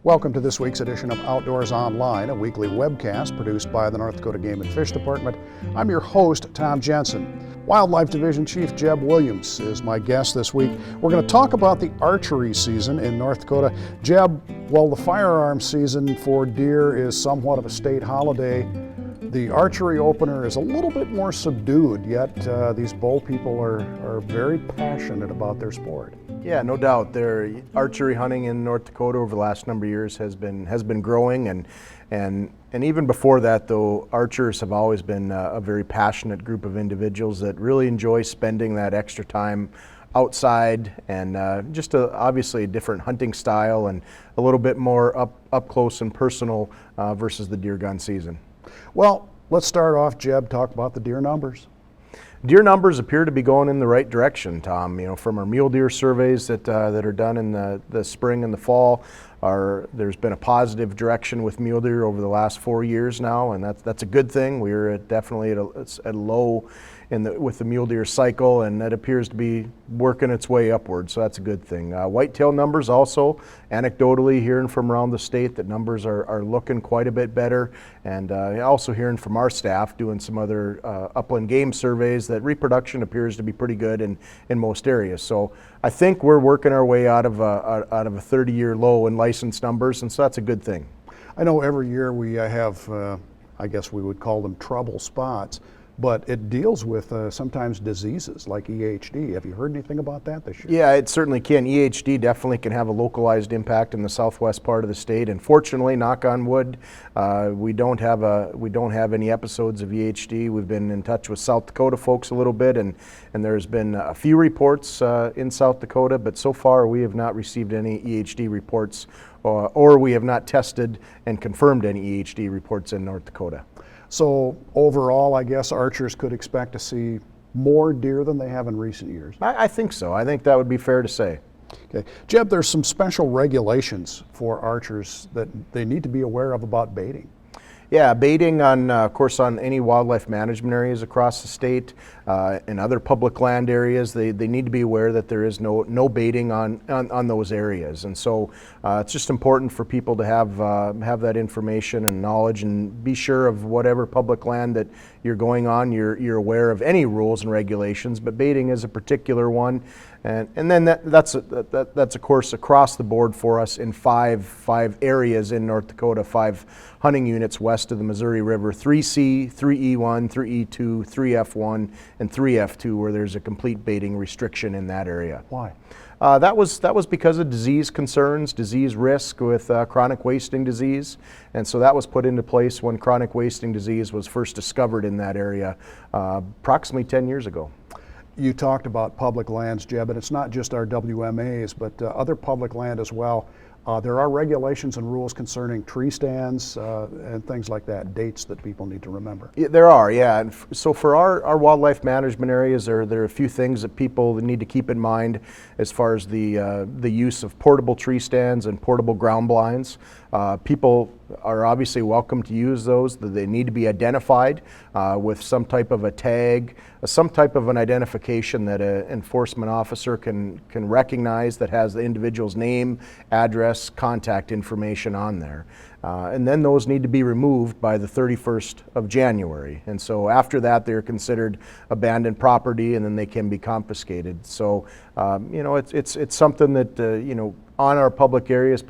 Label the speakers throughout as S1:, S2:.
S1: Welcome to this week's edition of Outdoors Online, a weekly webcast produced by the North Dakota Game and Fish Department. I'm your host, Tom Jensen. Wildlife Division Chief Jeb Williams is my guest this week. We're going to talk about the archery season in North Dakota. Jeb, while the firearms season for deer is somewhat of a state holiday, the archery opener is a little bit more subdued, yet these bow people are very passionate about their sport.
S2: Yeah, no doubt. Their archery hunting in North Dakota over the last number of years has been growing, and even before that, though, archers have always been a very passionate group of individuals that really enjoy spending that extra time outside, and just obviously a different hunting style and a little bit more up close and personal versus the deer gun season.
S1: Well, let's start off, Jeb, talk about the deer numbers.
S2: Deer numbers appear to be going in the right direction, Tom. You know, from our mule deer surveys that are done in the spring and the fall, there's been a positive direction with mule deer over the last 4 years now, and that's a good thing. We're definitely at a low with the mule deer cycle, and that appears to be working its way upward, so that's a good thing. Whitetail numbers also, anecdotally hearing from around the state that numbers are looking quite a bit better, and also hearing from our staff doing some other upland game surveys that reproduction appears to be pretty good in most areas. So I think we're working our way out of a 30-year low in licensed numbers, and so that's a good thing.
S1: I know every year we have, I guess we would call them trouble spots, but it deals with sometimes diseases like EHD. Have you heard anything about that this year?
S2: Yeah, it certainly can. EHD definitely can have a localized impact in the southwest part of the state, and fortunately, knock on wood, we don't have any episodes of EHD. We've been in touch with South Dakota folks a little bit, and there's been a few reports in South Dakota, but so far we have not received any EHD reports, or we have not tested and confirmed any EHD reports in North Dakota.
S1: So overall, I guess archers could expect to see more deer than they have in recent years.
S2: I think so. I think that would be fair to say.
S1: Okay. Jeb, there's some special regulations for archers that they need to be aware of about baiting.
S2: Yeah, baiting of course, on any wildlife management areas across the state, and other public land areas, they need to be aware that there is no baiting on those areas. And so it's just important for people to have that information and knowledge, and be sure of whatever public land that you're going on, you're aware of any rules and regulations, but baiting is a particular one. And then that's of course across the board for us in five areas in North Dakota, 5 hunting units west of the Missouri River, 3C, 3E1, 3E2, 3F1, and 3F2, where there's a complete baiting restriction in that area.
S1: Why?
S2: That was because of disease concerns, disease risk with chronic wasting disease, and so that was put into place when chronic wasting disease was first discovered in that area approximately 10 years ago.
S1: You talked about public lands, Jeb, and it's not just our WMAs, but other public land as well. There are regulations and rules concerning tree stands and things like that, dates that people need to remember.
S2: Yeah, there are, yeah. And so for our wildlife management areas, there are a few things that people need to keep in mind as far as the use of portable tree stands and portable ground blinds. People are obviously welcome to use those. They need to be identified with some type of a tag, some type of an identification that an enforcement officer can recognize that has the individual's name, address, contact information on there. And then those need to be removed by the 31st of January. And so after that, they're considered abandoned property, and then they can be confiscated. So, you know, it's something that, you know, on our public areas,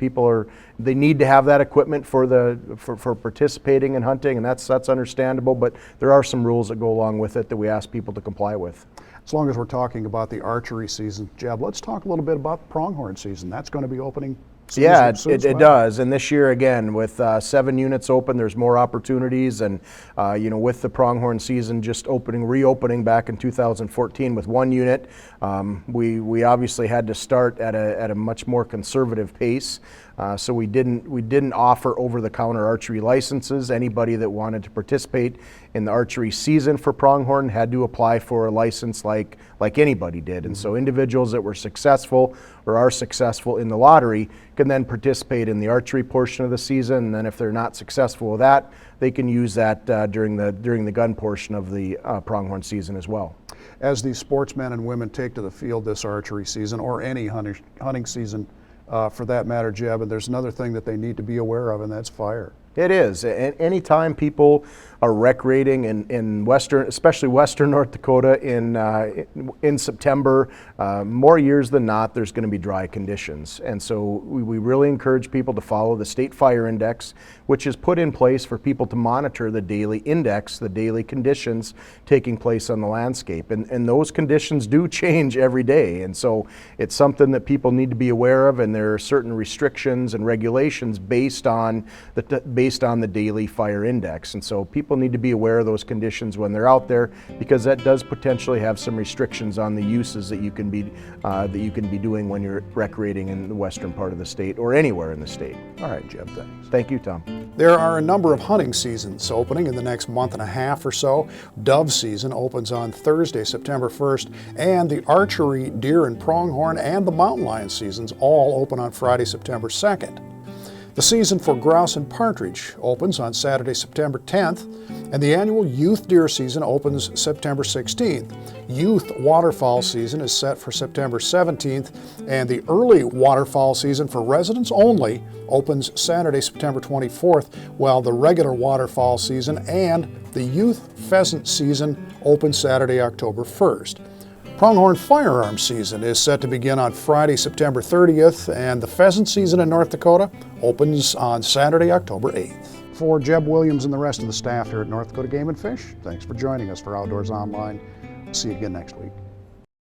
S2: they need to have that equipment for participating in hunting, and that's understandable, but there are some rules that go along with it that we ask people to comply with.
S1: As long as we're talking about the archery season, Jeb, let's talk a little bit about the pronghorn season. That's going to be opening soon.
S2: Yeah, it does. And this year, again, with 7 units open, there's more opportunities. And, you know, with the pronghorn season just reopening back in 2014 with 1 unit, we obviously had to start at a much more conservative pace. So we didn't offer over-the-counter archery licenses. Anybody that wanted to participate in the archery season for pronghorn had to apply for a license like anybody did. And so individuals that were successful or are successful in the lottery can then participate in the archery portion of the season. And then if they're not successful with that, they can use that during the gun portion of the pronghorn season as well.
S1: As these sportsmen and women take to the field this archery season or any hunting season for that matter, Jeb. And there's another thing that they need to be aware of, and that's fire.
S2: It is. Anytime people are recreating in western, especially western North Dakota in September, more years than not, there's going to be dry conditions. And so we really encourage people to follow the State Fire Index, which is put in place for people to monitor the daily index, the daily conditions taking place on the landscape. And those conditions do change every day. And so it's something that people need to be aware of, and there are certain restrictions and regulations based on the daily fire index. And so people need to be aware of those conditions when they're out there, because that does potentially have some restrictions on the uses that you can be doing when you're recreating in the western part of the state or anywhere in the state.
S1: All right, Jeb, thanks.
S2: Thank you, Tom.
S1: There are a number of hunting seasons opening in the next month and a half or so. Dove season opens on Thursday, September 1st, and the archery, deer and pronghorn, and the mountain lion seasons all open on Friday, September 2nd. The season for grouse and partridge opens on Saturday, September 10th, and the annual youth deer season opens September 16th. Youth waterfowl season is set for September 17th, and the early waterfowl season for residents only opens Saturday, September 24th, while the regular waterfowl season and the youth pheasant season open Saturday, October 1st. Pronghorn firearms season is set to begin on Friday, September 30th, and the pheasant season in North Dakota opens on Saturday, October 8th. For Jeb Williams and the rest of the staff here at North Dakota Game and Fish, thanks for joining us for Outdoors Online. See you again next week.